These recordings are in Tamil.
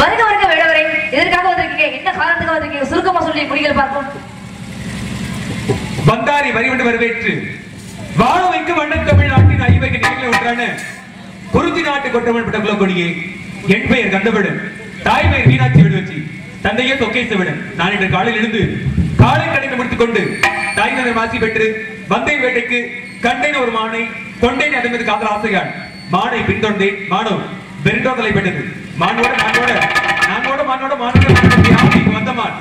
வருக வருக வேடவரை எதற்காக வந்திருக்கீங்க? என்ன காரணத்துக்கு வந்திருக்கீங்க? சுருக்கமா சொல்லி முடிகள் பார்ப்போம். வந்தாரி வரிவிட்டு வரவேற்று வாழ வைக்கும் அண்ணன் தமிழ்நாட்டின் ஐவகை நிகழ்ச்சியில் ஒன்றான குறிஞ்சி நாட்டு கொற்றவன் பட்ட கொடியே. என் பெயர் கந்தவிடன், தாய் பெயர் மீனாட்சி விடுவச்சி, தந்தையே தொக்கேசவிடன். நான் இன்று காலையில் எழுந்து காலை கடைந்து முடித்துக் கொண்டு தாய் தந்தை மாசி பெற்று வந்தேன் வேட்டைக்கு. கண்டேன் ஒரு மானை, கொண்டேன் அதன் மீது காதல் ஆசையான். மானை பின்தொண்டேன், மானோ பெருந்தோதலை பெற்றது. மானோட வந்தமான்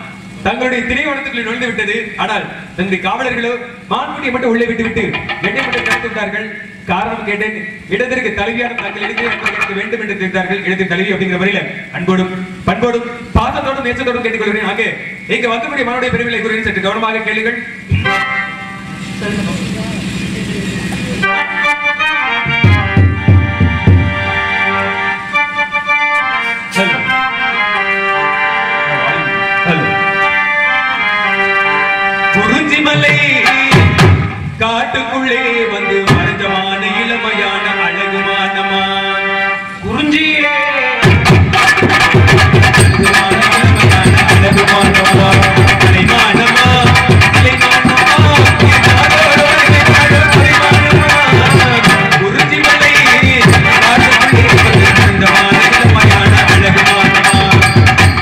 தங்களுடைய திரைவனத்துக்குள் நுழைந்து விட்டது. ஆனால் தங்களுடைய காவலர்களோ மான்குட்டியை மட்டும் உள்ளே விட்டுவிட்டு என்னை மட்டும் கடந்து விட்டார்கள். காரணம் கேட்டேன். இடத்திற்கு தலைவியான தாங்கள் எழுதி வேண்டும் என்று தெரிந்தார்கள். இடத்திற்கு தலைவி அப்படிங்கிற வரையில அன்போடும் பண்போடும் பாசத்தோடும் நேசத்தோடும் கேட்டுக்கொள்கிறேன். ஆக இங்க வந்தபடி மனுடைய பெருமையை கூறி சற்று கவனமாக கேளுங்கள். குறிஞ்சிமலை காட்டுக்குள்ளே வந்து மறைஞ்சமான இளமையான அழகுமானமான் குறிஞ்சியே அழகுமானமா அலைமானமா குறிஞ்சிமலை காட்டுக்குள்ளே வந்து மறைஞ்சமான இளமையான அழகுமானமா.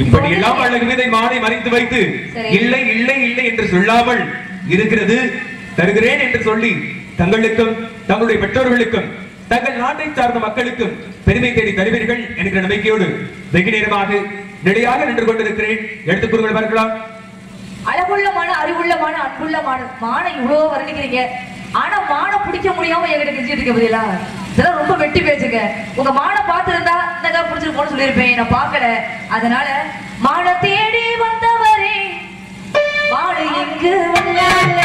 இப்படியெல்லாம் அழகு மீதை மானை மறைத்து வைத்து இல்லை இல்லை இல்லை என்று சொல்லாமல் இருக்கிறது தருகிறேன் என்று சொல்லி தங்களுக்கும் தங்களுடைய பெற்றோர்களுக்கும் தங்கள் நாட்டை சார்ந்த மக்களுக்கும் பெருமை தேடி தருவீர்கள் என்கிற நம்பிக்கையோடு வெகு நேரமாக நிலையாக நின்று கொண்டிருக்கிறேன். எடுத்துக் கூறுங்கள் பார்க்கலாம். அழகுள்ளமான அறிவுள்ளமான அன்புள்ளமான மானை இவ்வளவு வர்ணிக்கிறீங்க. ஆனா மானை பிடிக்க முடியாம என்கிட்ட கெஞ்சிட்டு இருக்க பதிலா இதெல்லாம் ரொம்ப வெட்டி பேசுங்க. உங்க மானை பார்த்திருந்தா இந்த பிடிச்சிருக்கோன்னு சொல்லியிருப்பேன். நான் பார்க்கல. அதனால மானை தேடி வந்தவரே மாடு எங்கு வந்தாங்க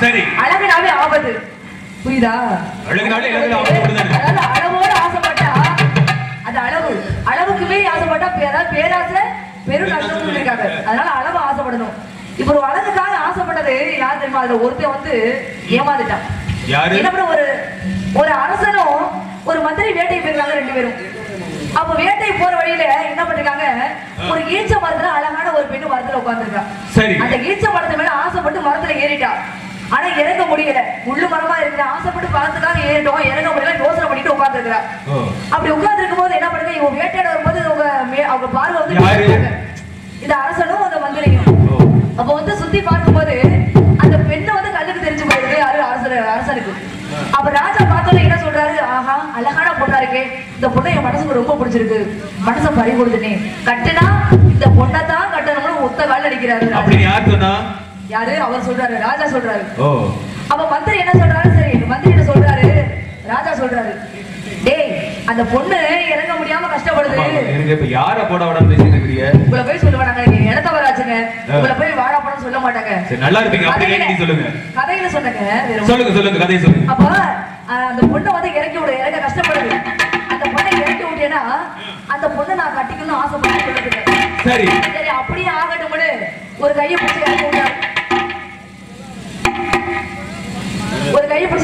சரி. அழகுனாவே ஆபத்து. புரியுதா? அழகுனாலே எல்லாரும் ஆபத்துதானே. அதாவது அளவோட ஆசைப்பட்டா அது அளவு. அளவுக்குமே ஆசைப்பட்டா பேராசை பெரும் நஷ்டம் இருக்காங்க. அதனால அளவு ஆசைப்படணும். இப்ப ஒரு அழகுக்காக ஆசைப்பட்டது யார் தெரியுமா? அதுல ஒருத்தன் வந்து ஏமாந்துட்டான். என்ன பண்ண, ஒரு அரசனும் ஒரு மந்திரி வேட்டைக்கு போயிருக்காங்க 2 பேரும். அப்ப வேட்டை போற வழியில என்ன பண்ணிருக்காங்க, ஒரு ஈச்ச மரத்துல அழகான ஒரு பெண்ணு மரத்துல உட்கார்ந்துருக்கா. அந்த ஈச்ச மரத்து மேல ஆசைப்பட்டு மரத்துல ஏறிட்டா. ஆனா இறங்க முடியல. முள்ளு மரமா இருக்கிற ஆசைப்பட்டு பழத்துக்காக ஏறிட்டோம், இறங்க முடியல, யோசனை பண்ணிட்டு உட்கார்ந்து இருக்கிறா. அப்படி உட்கார்ந்து இருக்கும் போது என்ன பண்ணுங்க, இவங்க வேட்டையிட வரும்போது அவங்க பார்வை வந்து இந்த அரசனும் அந்த மந்திரியும். அப்ப வந்து சுத்தி பார்க்கும்போது அந்த பெண்ணை வந்து கண்ணுக்கு தெரிஞ்சு போயிடுது அரசனுக்கு. அப்ப ராஜா பார்த்தோன்னே என்ன சொல்றாரு, ஆஹா அழகான பொண்ணா இருக்கே, இந்த பொண்ணை என் மனசுக்கு ரொம்ப பிடிச்சிருக்கு, மனசை பறி கொடுத்துட்டேன், கட்டுனா இந்த பொண்ணை தான் கட்டணும்னு ஒத்த கால அடிக்கிறாரு. யாரு? அவர் சொல்றாரு, ராஜா சொல்றாரு. அப்ப மந்திரி என்ன சொல்றாரு, சரி மந்திரி என்ன சொல்றாரு, ராஜா சொல்றாரு, டேய் அந்த பொண்ணு இறங்க முடியாம கஷ்டப்படுது. இப்ப யார போட விடாம பேசிட்டு இருக்கீங்க? உங்களை போய் சொல்ல மாட்டாங்க, நீங்க இடத்தவராச்சுங்க, உங்களை போய் வாடா போட சொல்ல மாட்டாங்க. சரி நல்லா இருப்பீங்க, அப்படியே நீ சொல்லுங்க. கதையில சொன்னங்க. சொல்லுங்க கதையை சொல்லுங்க. அப்ப அந்த பொண்ணை வந்து இறக்கி விட, இறங்க கஷ்டப்படுது. அந்த பொண்ணை இறக்கி விட்டேன்னா அந்த பொண்ணை நான் கட்டிக்கணும்னு ஆசைப்பட்டு சொல்லுங்க. சரி சரி அப்படியே ஆகட்டும்னு ஒரு கையை பிடிச்சி இறக்கி விட்டாரு.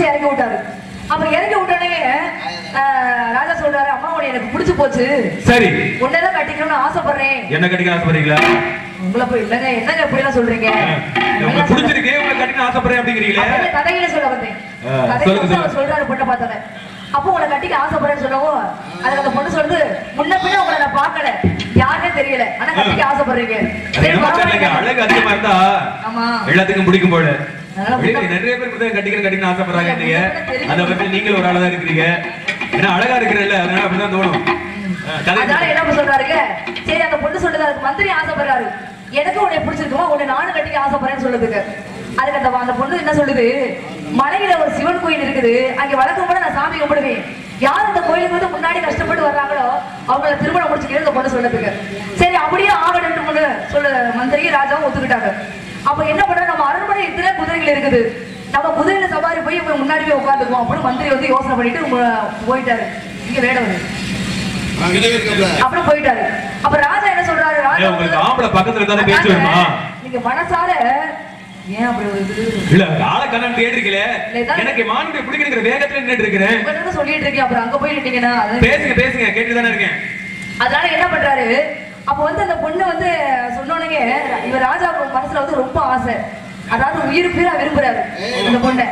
இறக்கி விட்டாரு. அப்ப இறக்கி விட்டானே ராஜா சொல்றாரு, அம்மா உன்னை எனக்கு பிடிச்சு போச்சு, சரி உன்னைதான் கட்டிக்கணும்னு ஆசைப்படுறேன். என்ன கட்டிக்க ஆசைப்படுறீங்களா? உங்களை போய் இல்லங்க, என்னங்க இப்படி எல்லாம் சொல்றீங்க? பிடிச்சிருக்கே உங்களை கட்டிக்க ஆசைப்படுறேன் அப்படிங்கிறீங்களே. கதையில சொல்ல வந்தேன். கதையில சொல்றாரு பொண்ணை பார்த்தோன்னே. அப்போ உங்களை கட்டிக்க ஆசைப்படுறேன்னு சொல்லவும் அதுக்கு அந்த பொண்ணு சொல்லுது, முன்ன பின்ன உங்களை நான் பார்க்கல, யாருன்னே தெரியல, ஆனா கட்டிக்க ஆசைப்படுறீங்க. அழகு அதிகமா இருந்தா எல்லாத்துக்கும் பிடிக்கும் போல. நிறைய பேர் கட்டிக்கணும் ஆசைப்படுறாங்க. அதை பத்தி நீங்களும் ஒரு ஆளா இருக்கிறீங்க, ஏன்னா அழகா இருக்கிறல்ல, அதனால அப்படிதான் தோணும். அதனால என்ன சொல்றாருங்க, சரி அந்த பொண்ணு சொல்றது, அதுக்கு மந்திரி ஆசைப்படுறாரு, எனக்கு உன்னை பிடிச்சிருக்குமா, உன்னை நானும் கட்டிக்க ஆசைப்படுறேன்னு சொல்லுதுக்கு. அதுக்கு அந்த பொண்ணு என்ன சொல்லுது, மலையில ஒரு சிவன் கோயில் இருக்குது, அங்க வழக்கம் கூட நான் சாமி கும்பிடுவேன், யார் அந்த கோயிலுக்கு வந்து முன்னாடி கஷ்டப்பட்டு வர்றாங்களோ அவங்கள திருமணம் முடிச்சுக்கிறேன் இந்த பொண்ணு சொல்லுதுக்கு. சரி அப்படியே ஆகணும்னு சொல்ல மந்திரி ராஜாவும் ஒத்துக்கிட்டாங்க. அப்ப என்ன பண்ற, நம்ம அரண்மனை இத்தனை குதிரைகள் இருக்குது, நம்ம குதிரையில சவாரி போய் முன்னாடி போய் உட்காந்துக்குவோம் அப்படின்னு மந்திரி வந்து யோசனை பண்ணிட்டு போயிட்டாரு. இங்க வேடவர் அப்புறம் போயிட்டாரு. அப்ப ராஜா என்ன சொல்றாரு, ராஜா பக்கத்துல தானே பேச்சு வருமா, நீங்க மனசார ஏன் அப்படி ஒரு இது இல்ல கால கண்ணன் தேடிருக்கீங்களே, எனக்கு மானுடைய பிடிக்கிற வேகத்துல நின்னுட்டு இருக்கேன், உங்ககிட்ட சொல்லிட்டு இருக்கேன், அப்புறம் அங்க போய் நின்னீங்கன்னா பேசுங்க கேட்டு தானே இருக்கேன். அதனால என்ன பண்றாரு, அப்ப வந்து அந்த பொண்ணு வந்து சொன்னோனே இவர் ராஜா மனசுல வந்து ரொம்ப ஆசை, அதாவது உயிர் பீரா விரும்புறாரு அந்த பொண்ணை.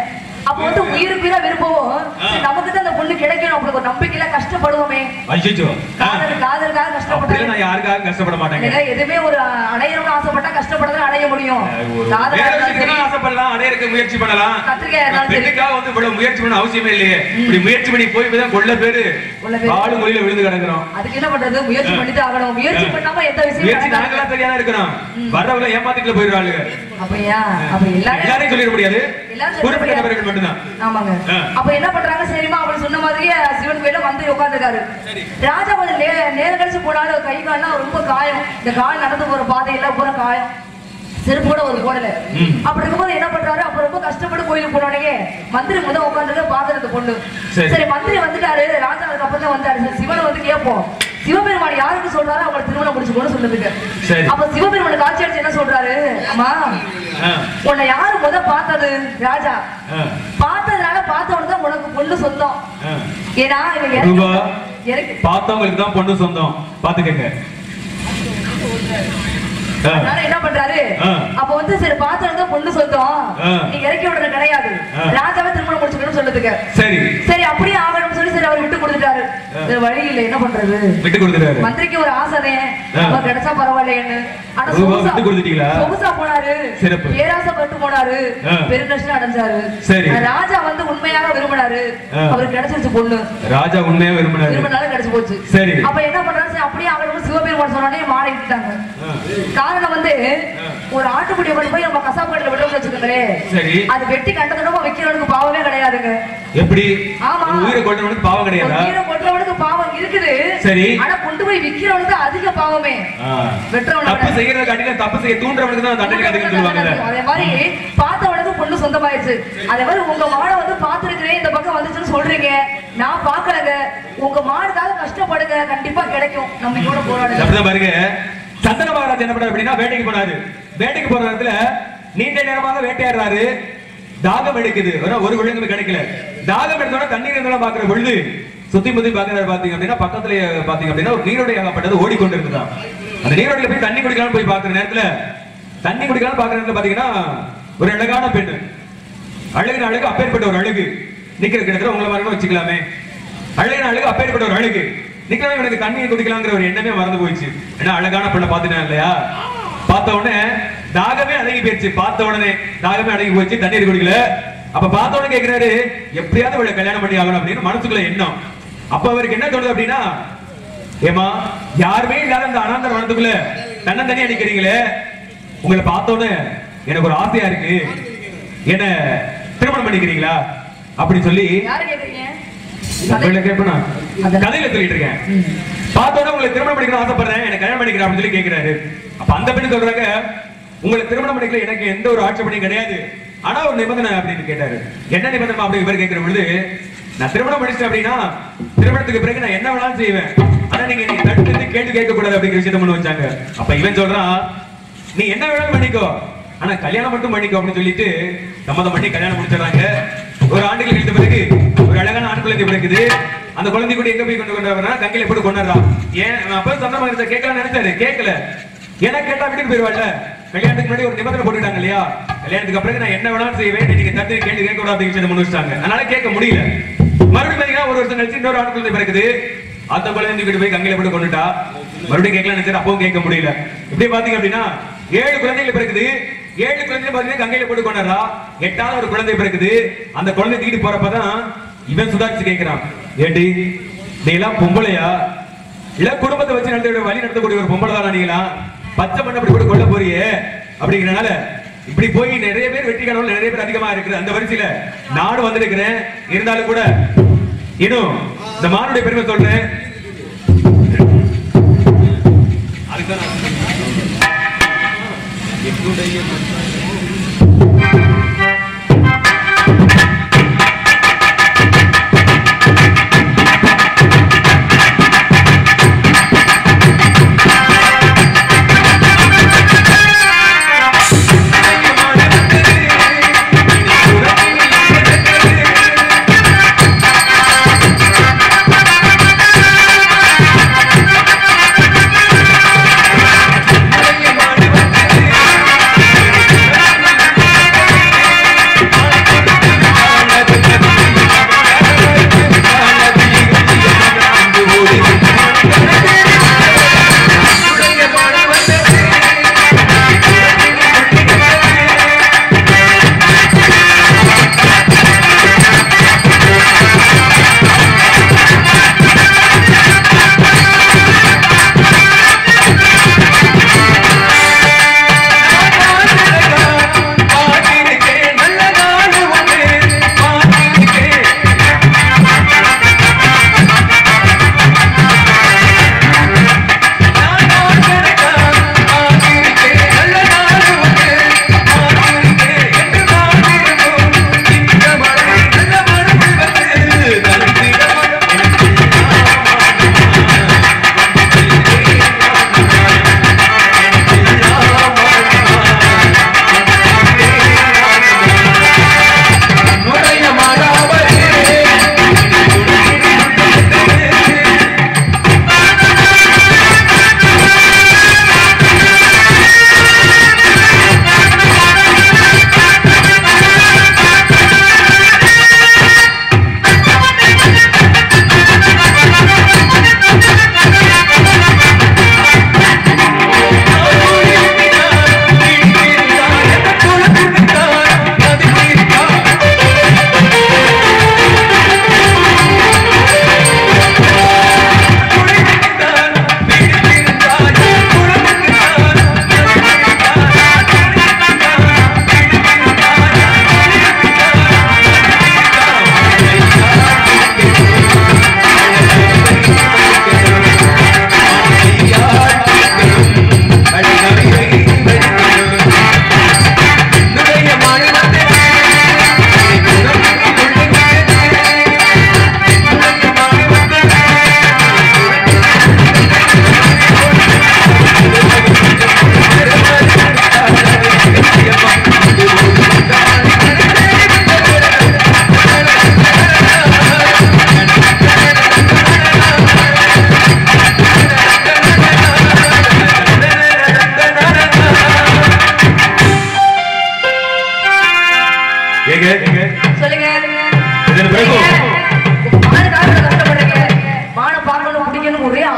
அப்ப வந்து உயிர் பீரா விரும்பவும் நமக்கு தான் அந்த பொண்ணு கிடைக்கணும் அப்படி ஒரு நம்பிக்கையில கஷ்டப்படுவோமே, காதலுக்காக கஷ்டப்பட்டு நான் யாருக்காக கஷ்டப்பட மாட்டேங்க. எதுவுமே ஒரு அடையணும்னு ஆசைப்பட்டா கஷ்டப்படதான் அடைய முடியும், ஆசைப்படலாம், அடையறதுக்கு முயற்சி பண்ணலாம். கத்திரிக்காய் வந்து இவ்வளவு முயற்சி பண்ண அவசியமே இல்லையே, இப்படி முயற்சி பண்ணி போய் தான் கொள்ள பேரு பாடு மொழியில விழுந்து கிடக்குறோம். அதுக்கு என்ன பண்றது, முயற்சி பண்ணிட்டு ஆகணும். முயற்சி பண்ணாம எந்த விஷயம் நாங்களா தெரியாத இருக்கணும், வர்றவங்க ஏமாத்திட்டு போயிடுறாங்க. அப்படியா? அப்ப எல்லாரையும் சொல்லிட முடியாது, குறிப்பிட்டவர்கள் மட்டும்தான். ஆமாங்க. அப்ப என்ன பண்றாங்க, சரிமா அவள் சொன்ன மாதிரியே சிவன் கோயில வந்து உட்கார்ந்துருக்காரு. ராஜா கொஞ்சம் நேரம் கழிச்சு போனாலும் கை கால்லாம் ரொம்ப காயம், இந்த கால் நடந்து போற பாதையெல்லாம் பூரா காயம், செருப்பு கூட ஒரு போடல. அப்படி இருக்கும்போது என்ன பண்றாரு, அப்ப ரொம்ப கஷ்டப்பட்டு கோயிலுக்கு போனோடனே மந்திரி முதல் உட்காந்துட்டு பாக்குறது பொண்ணு. சரி மந்திரி வந்துட்டாரு, ராஜா அதுக்கப்புறம் தான் வந்தாரு. சிவனை வந்து கேட்போம், சிவபெருமான் யாருக்கு சொல்றாரு அவங்களை திருமணம் முடிச்சுக்கோன்னு சொல்லுதுக்கு. அப்ப சிவபெருமான் காட்சி அடிச்சு என்ன சொல்றாரு, அம்மா உன்னை யாரு முத பார்த்தது, ராஜா பார்த்ததுனால பார்த்தவனுக்கு தான் உனக்கு பொண்ணு சொந்தம், ஏன்னா பார்த்தவங்களுக்கு தான் பொண்ணு சொந்தம், பாத்துக்கங்க. அதனால என்ன பண்றாரு, அப்ப வந்து சரி பார்த்தவனுக்கு பொண்ணு சொந்தம், நீ இறக்கி விடுறது கிடையாது, ராஜாவை திருமணம் முடிச்சுக்கணும்னு சொல்லுதுக்கு. சரி அப்படியே ஆகணும்னு சொல்லி சரி அவர் விட்டு கொடுத்துட்டாரு. வழி இல்ல, என்ன பண்றது, விட்டு கொடுத்துட்டாரு. மந்திரிக்கு ஒரு ஆசை அவர் கிடைச்சா பரவாயில்லைன்னு, ஆனா சொகுசா போனாரு, பேராசைப்பட்டு போனாரு, பெருநஷ்டம் அடைஞ்சாரு. ராஜா வந்து உண்மையாக விரும்பினாரு, அவருக்கு கிடைச்சிருச்சு பொண்ணு, ராஜா உண்மையாக விரும்பினாலும் கிடைச்சு போச்சு. அப்ப என்ன பண்றாரு, அப்படியே ஆகணும் சிவபெருமான் சொன்னோடனே மாலை இட்டாங்க. காரணம் வந்து ஒரு ஆட்டுக்குடியை கொண்டு போய் நம்ம கசாப்பு கடையில விடுறோம்னு வச்சுக்கோங்களேன். சரி. அது வெட்டி கண்டதனமா வைக்கிறவனுக்கு பாவமே கிடையாதுங்க. எப்படி? ஆமா. உயிரை கொல்றவனுக்கு பாவம் கிடையாதா? உயிரை கொல்றவனுக்கு பாவம் இருக்குது. சரி. ஆனா கொண்டு போய் விக்கிறவனுக்கு அதிக பாவமே. வெற்றவனுக்கு தப்பு செய்யறத காட்டில தப்பு செய்ய தூண்டுறவனுக்கு தான் தண்டனை அதிகம் சொல்லுவாங்க. அதே மாதிரி பார்த்தவனுக்கு பொண்ணு சொந்தமாயிருச்சு. அதே மாதிரி உங்க மாடை வந்து பாத்துருக்கிறேன் இந்த பக்கம் வந்துச்சுன்னு சொல்றீங்க. நான் பாக்கலங்க. உங்க மாடுக்காக கஷ்டப்படுங்க, கண்டிப்பா கிடைக்கும். நம்ம கூட போராடுங்க. அப்படிதான் பாருங்க. சந்தன மகாராஜ் என்ன பண்ணாரு அப்படின்னா வேட்டைக்கு போனாரு. வேட்டைக்கு போற நேரத்துல நீண்ட நேரமாக வேட்டையாடுறாரு. தாகம் எடுக்குது. ஒரு விலங்கு கிடைக்கல. தாகம் எடுத்தோட தண்ணீர் இருந்தாலும் பாக்குற பொழுது சுத்தி முத்தி பாக்குறாரு. பாத்தீங்க அப்படின்னா பக்கத்துல பாத்தீங்க அப்படின்னா ஒரு நீரோடை ஆகப்பட்டது ஓடிக்கொண்டிருக்குதான். அந்த நீரோடையில போய் தண்ணி குடிக்கலாம்னு போய் பாக்குற நேரத்துல தண்ணி குடிக்கலாம்னு பாக்குற நேரத்துல பாத்தீங்கன்னா ஒரு அழகான பெண்ணு. அழகின அழகு அப்பேற்பட்ட ஒரு அழகு நிக்கிற கிடத்துல உங்களை மாதிரி வச்சுக்கலாமே. அழகின அழகு அப்பேற்பட்ட ஒரு அழகு நிக்கலாம். எனக்கு தண்ணியை குடிக்கலாங்கிற ஒரு எண்ணமே மறந்து போயிடுச்சு. ஏன்னா அழகான பெண்ணை பாத்துட்டேன் இல்லையா. பார்த்த உடனே தாகமே அடங்கி போயிடுச்சு. பார்த்த உடனே தாகமே அடங்கி போயிடுச்சு. தண்ணீர் குடிக்கல. அப்ப பார்த்த உடனே கேட்கிறாரு எப்படியாவது இவளை கல்யாணம் பண்ணி ஆகணும் அப்படின்னு மனசுக்குள்ள எண்ணம். அப்ப அவருக்கு என்ன தோணுது அப்படின்னா, ஏமா யாருமே இல்லாத அந்த அனாந்தர வனத்துக்குள்ள தன்னந்தனியா நிக்கிறீங்களே, உங்களை பார்த்தோன்னு எனக்கு ஒரு ஆசையா இருக்கு, என்ன திருமணம் பண்ணிக்கிறீங்களா அப்படின்னு சொல்லி கதையில சொல்லிட்டு இருக்கேன். பார்த்தோன்னா உங்களை திருமணம் பண்ணிக்கணும் ஆசைப்படுறேன், எனக்கு கல்யாணம் பண்ணிக்கிறேன் அப்படின்னு சொல்லி கேட்கிறாரு. அப்ப அந்த பெண்ணு சொல்றாங்க, உங்களை திருமணம் பண்ணிக்கல எனக்கு எந்த ஒரு ஆட்சேபனையும் கிடையாது, ஆனா ஒரு நிபந்தனை அப்படின்னு கேட்டாரு. என்ன நிபந்தனை அப்படி இவர் கேட்கிற பொழுது, நான் திருமணம் பண்ணிச்சேன் அப்படின்னா திருமணத்துக்கு பிறகு நான் என்ன வேணாலும் செய்வேன், ஆனா நீங்க தடுத்து கேட்டு கேட்க கூடாது அப்படிங்கிற விஷயத்த முன் வச்சாங்க. அப்ப இவன் சொல்றான், நீ என்ன வேணாலும் பண்ணிக்கோ, ஆனா கல்யாணம் மட்டும் பண்ணிக்கோ அப்படின்னு சொல்லிட்டு சம்மதம் பண்ணி கல்யாணம் முடிச்சிடறாங்க. ஒரு ஆண்டுகள் கழித்த பிறகு ஒரு அழகான ஆண் குழந்தை பிறக்குது. அந்த குழந்தை கூட எங்க போய் கொண்டு வரா, கங்கையில போட்டு கொண்டாடுறான். ஏன் அப்ப சந்தமா கேட்கலாம் நினைச்சாரு, கேட்கல. ஏன்னா கேட்டா வீட்டுக்கு போயிருவாள்ல. கல்யாணத்துக்கு முன்னாடி ஒரு நிபந்தனை போட்டுட்டாங்க இல்லையா, கல்யாணத்துக்கு அப்புறம் நான் என்ன வேணாலும் செய்வேன், நீங்க தட்டு கேள்வி கேட்க கூடாது அப்படின்னு முன் வச்சிட்டாங்க. அதனால கேட்க முடியல. மறுபடியும் பாத்தீங்கன்னா ஒரு வருஷம் கழிச்சு இன்னொரு ஆண் குழந்தை பிறக்குது. அந்த குழந்தை வீட்டு போய் கங்கையில போட்டு கொண்டுட்டா. மறுபடியும் கேட்கலாம் நினைச்சாரு, அப்பவும் கேட்க முடியல. இப்படி பாத்தீங்க அப்படின்னா 7 குழந்தைகள் பிறக்குது. 7 குழந்தை பாத்தீங்கன்னா கங்கையில போட்டு கொண்டாடுறா. 8வது ஒரு குழந்தை பிறக்குது. அந்த குழந்தை தூக்கிட்டு போறப்பதான் இவன் சுதாரிச்சு கேட்கிறான், ஏண்டி நீ எல்லாம் பொம்பளையா, இல்ல குடும்பத்தை வச்சு நடத்த வழி நடத்தக்கூடிய ஒரு பொம்பளை தான் நீங்களா, பச்சை மண்ணை அப்படி போட்டு கொள்ள போறியே அப்படிங்கிறனால இப்படி போய் நிறைய பேர் வெற்றி கனவுல நிறைய பேர் அதிகமா இருக்குது. அந்த வரிசையில நானும் வந்திருக்கிறேன். இருந்தாலும் கூட இன்னும் இந்த மானுடைய பெருமை சொல்றேன்.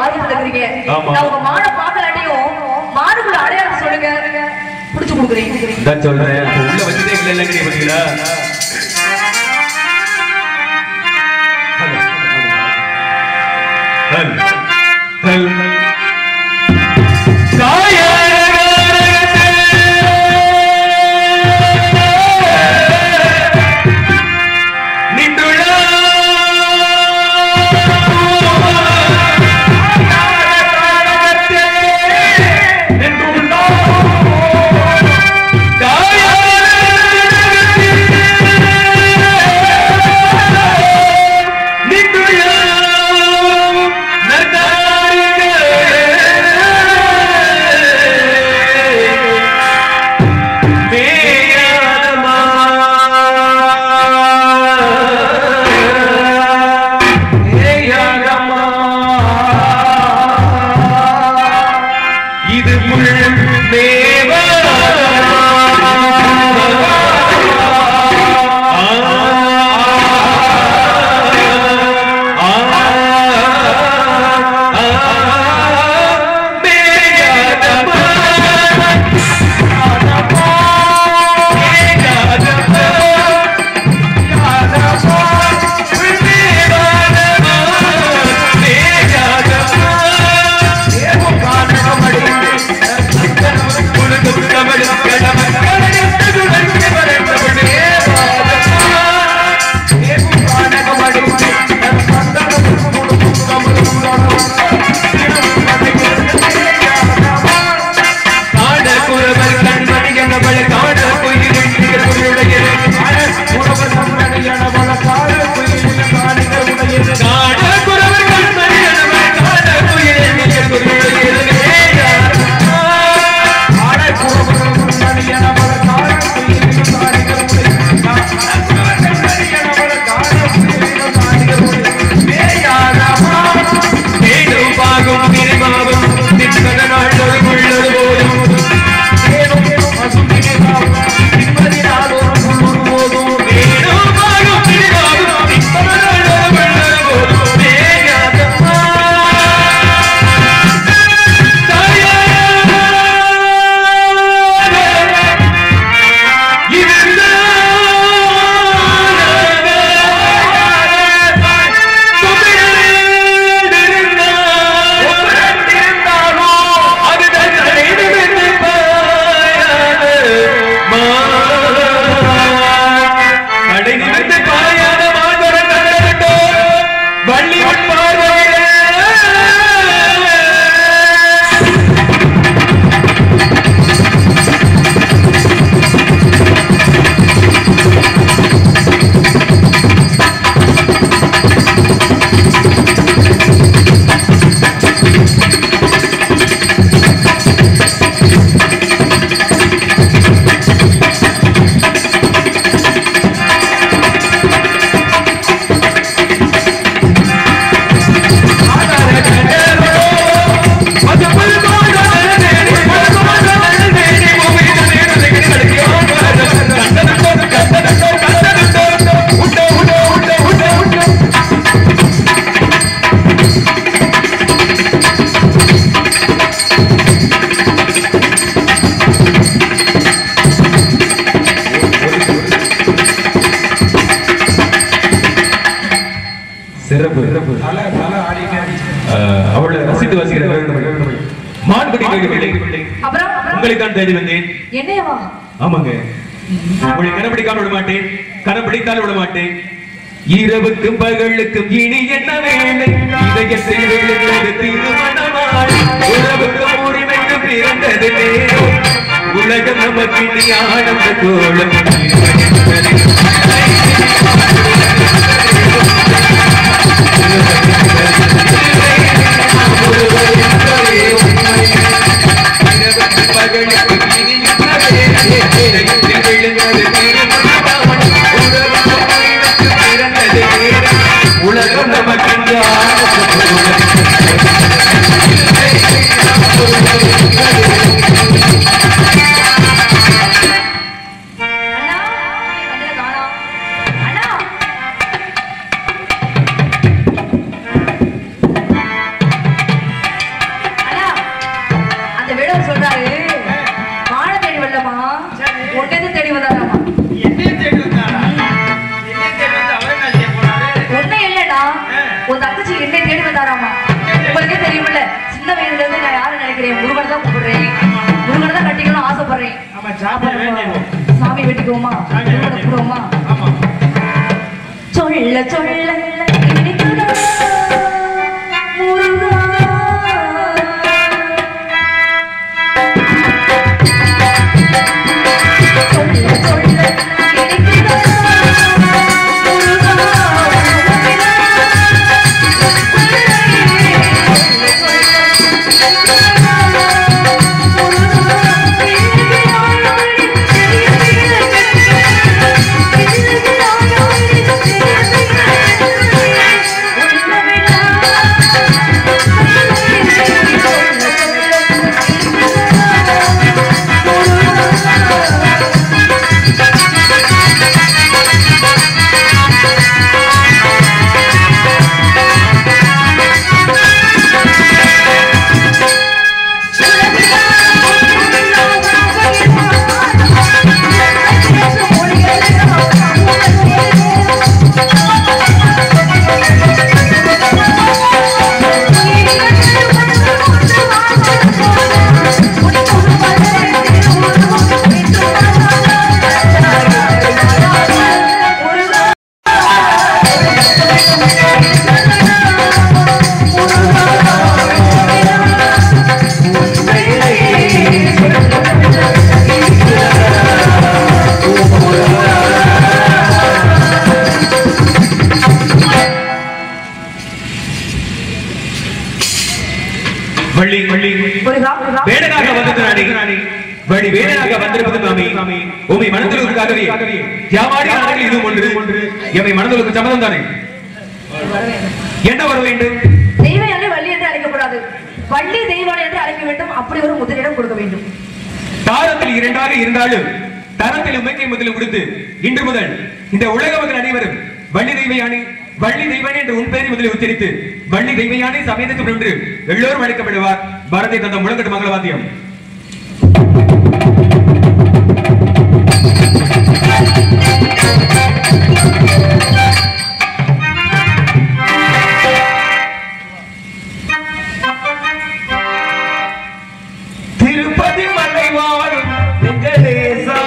ஆர்வத்துல இருக்கீங்க. ஆமா. நான் உங்க மானை பார்க்கலாட்டியும் மானுக்குள்ள அடையாளம் சொல்லுங்க, புடிச்சு கொடுக்குறேன். நான் சொல்றேன், உள்ள வச்சதே இல்லைங்க பாத்தீங்களா? அவளை ரசித்து வாசிக்கிறேன். மான்குடி உங்களுக்கான தேடி வந்தேன். என்னையவா? ஆமாங்க, உங்களை கரம் பிடிக்காம விட மாட்டேன், கரம் பிடித்தால் விட மாட்டேன். இரவுக்கும் பகலுக்கும் இனி என்ன வேலை, இதயத்தில் விழுந்தது திருமணமாய், உறவுக்கும் உரிமைக்கும் பிறந்தது நேரம், உலகம் நமக்கு இனி ஆனந்த கோலம். உலகம் நமக்கு டைலாக் சொல்றாரு. மான தேடி வரலமா, ஒன்னே தேடி வந்தாராமா. என்ன தேடி வந்தாரா? என்ன தேடி வந்து அவரே நான் செய்ய போறாரு? ஒன்னே இல்லடா, ஒரு தங்கச்சி என்னை தேடி வந்தாராமா. உங்களுக்கே தெரியுமில்ல, சின்ன வயதுல இருந்து நான் யாரை நினைக்கிறேன், முருகனை தான் கூப்பிடுறேன், முருகனை தான் கட்டிக்கணும் ஆசைப்படுறேன். ஆமா, சாமி வேண்டியது. சாமி வெட்டிக்குவோமா, முருகனை கூப்பிடுவோமா? ஆமா. சொல்ல சொல்ல இனிக்குதா முருகா. சம்மதம் தானே? என்ன வர வேண்டும்? தெய்வயானை வள்ளி என்று அழைக்கப்படாது, வள்ளி தெய்வானை என்று அழைக்க வேண்டும். அப்படி ஒரு முதலிடம் கொடுக்க வேண்டும். தாரத்தில் இரண்டாக இருந்தாலும் தரத்தில் உமைக்கை முதலில் கொடுத்து இன்று முதல் இந்த உலக மக்கள் அனைவரும் வள்ளி தெய்வயானை வள்ளி தெய்வானை என்று உன் பெயரை முதலில் உச்சரித்து வள்ளி தெய்வயானை சமயத்துக்கு என்று எல்லோரும் அழைக்கப்படுவார். பாரதிய தந்த முழக்கட்டு மங்களவாத்தியம். திருப்பதி மலை வாழும் வெங்கடேசா,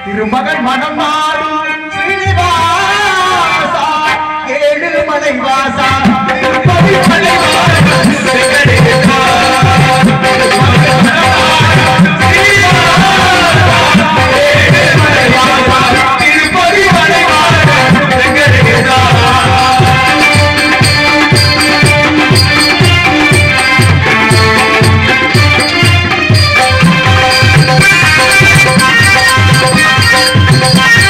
திருமகன் மனம் மாறும் ஸ்ரீனிவாசா, ஏழு மலை வாசா, திருப்பதி மலை வாழும் வெங்கடேசா, திருமகன் மனம் மாறும் ஸ்ரீனிவாசா, ஏழு மலை வாசா, திருப்பதி மலை வாழும் வெங்கடேசா. Thank you.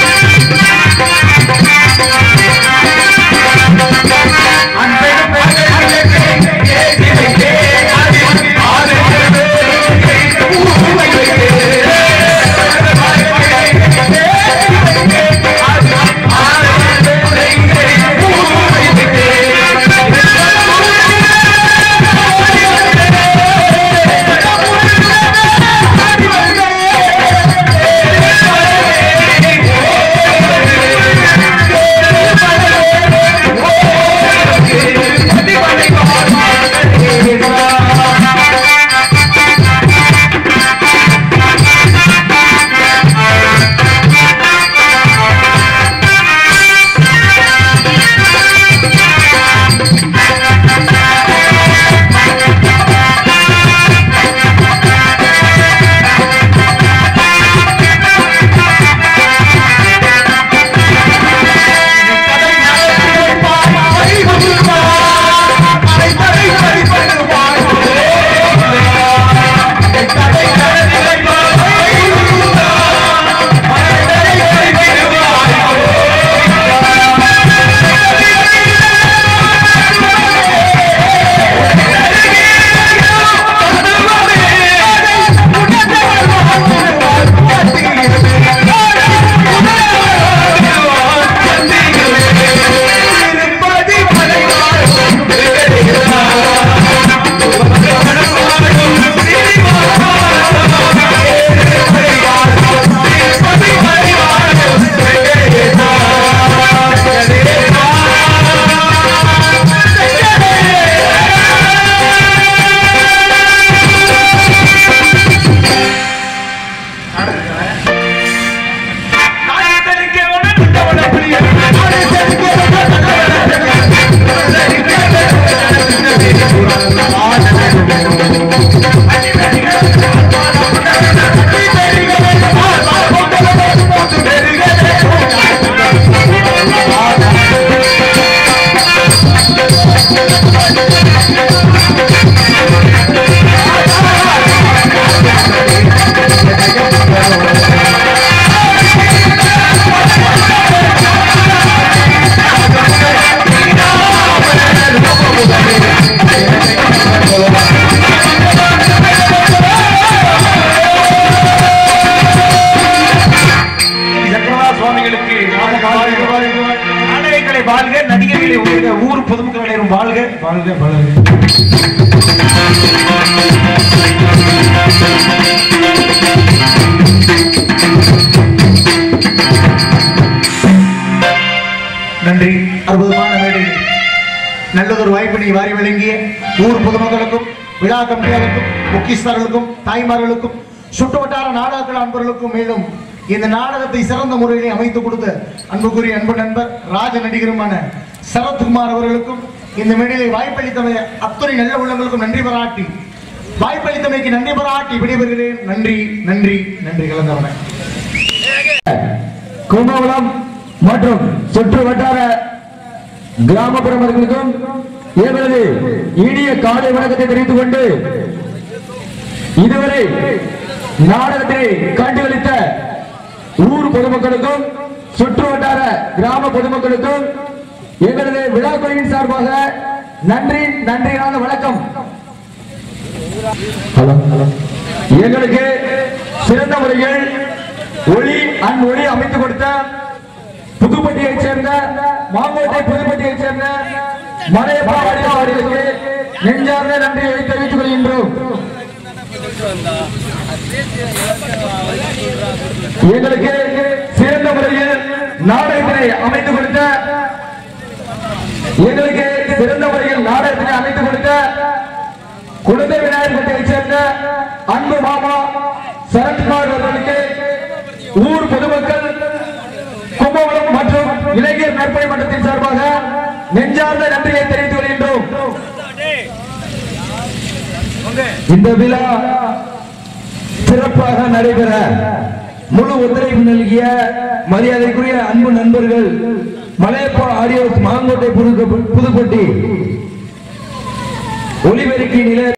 ஊர் பொதுமக்களுக்கும் விழா கமிட்டிகளுக்கும் முக்கியஸ்தர்களுக்கும் தாய்மார்களுக்கும் சுற்றுவட்டார நாடக அன்பர்களுக்கும் மேலும் இந்த நாடகத்தை சிறந்த முறையிலே அமைத்துக் கொடுத்த அன்புக்குரிய அன்பு நண்பர் ராஜ நடிகருமான சரத்குமார் அவர்களுக்கும் இந்த மேடையை வாய்ப்பளித்தமை அத்துணை நல்ல உள்ளங்களுக்கும் நன்றி பாராட்டி வாய்ப்பளித்தமைக்கு நன்றி பாராட்டி விடைபெறுகிறேன். நன்றி நன்றி நன்றி கலந்தவன. கும்பகோணம் மற்றும் சுற்று வட்டார கிராமப்புற மக்களுக்கும் எங்களது இனிய காலை வணக்கத்தை தெரிவித்துக் கொண்டு இதுவரை நாடகத்தை கண்டுகளித்த ஊர் பொதுமக்களுக்கும் சுற்று வட்டார கிராம பொதுமக்களுக்கும் எங்களது விழா குழுவின் சார்பாக நன்றி நன்றியான வணக்கம். எங்களுக்கு சிறந்த முறையில் ஒளி ஒளி அமைத்துக் கொடுத்த புதுப்பட்டியைச் சேர்ந்த மாங்கோட்டை புதுப்பட்டியைச் சேர்ந்த மலையப்பா அவர்களுக்கு நெஞ்சார்ந்த நன்றியை தெரிவித்துக் கொள்கின்றோம். எங்களுக்கு சிறந்த முறையில் நாடகத்தினை அமைத்துக் கொடுத்த குழந்தை விநாயகத்தைச் சேர்ந்த அன்பு மாமா சரத்குமார் அவர்களுக்கு ஊர் பொதுமக்கள் கும்பகோணம் மற்றும் இளைஞர் நற்பணி மன்றத்தின் சார்பாக நெஞ்சார்ந்த நன்றியை தெரிவித்துக் கொள்கின்றோம். இந்த விழா சிறப்பாக நடைபெற முழு ஒத்துழைப்பு நல்கிய மரியாதைக்குரிய அன்பு நண்பர்கள் மலையப்பா ஆடியோஸ் மாங்கோட்டை புதுப்பட்டி ஒலிபெருக்கி நிலைய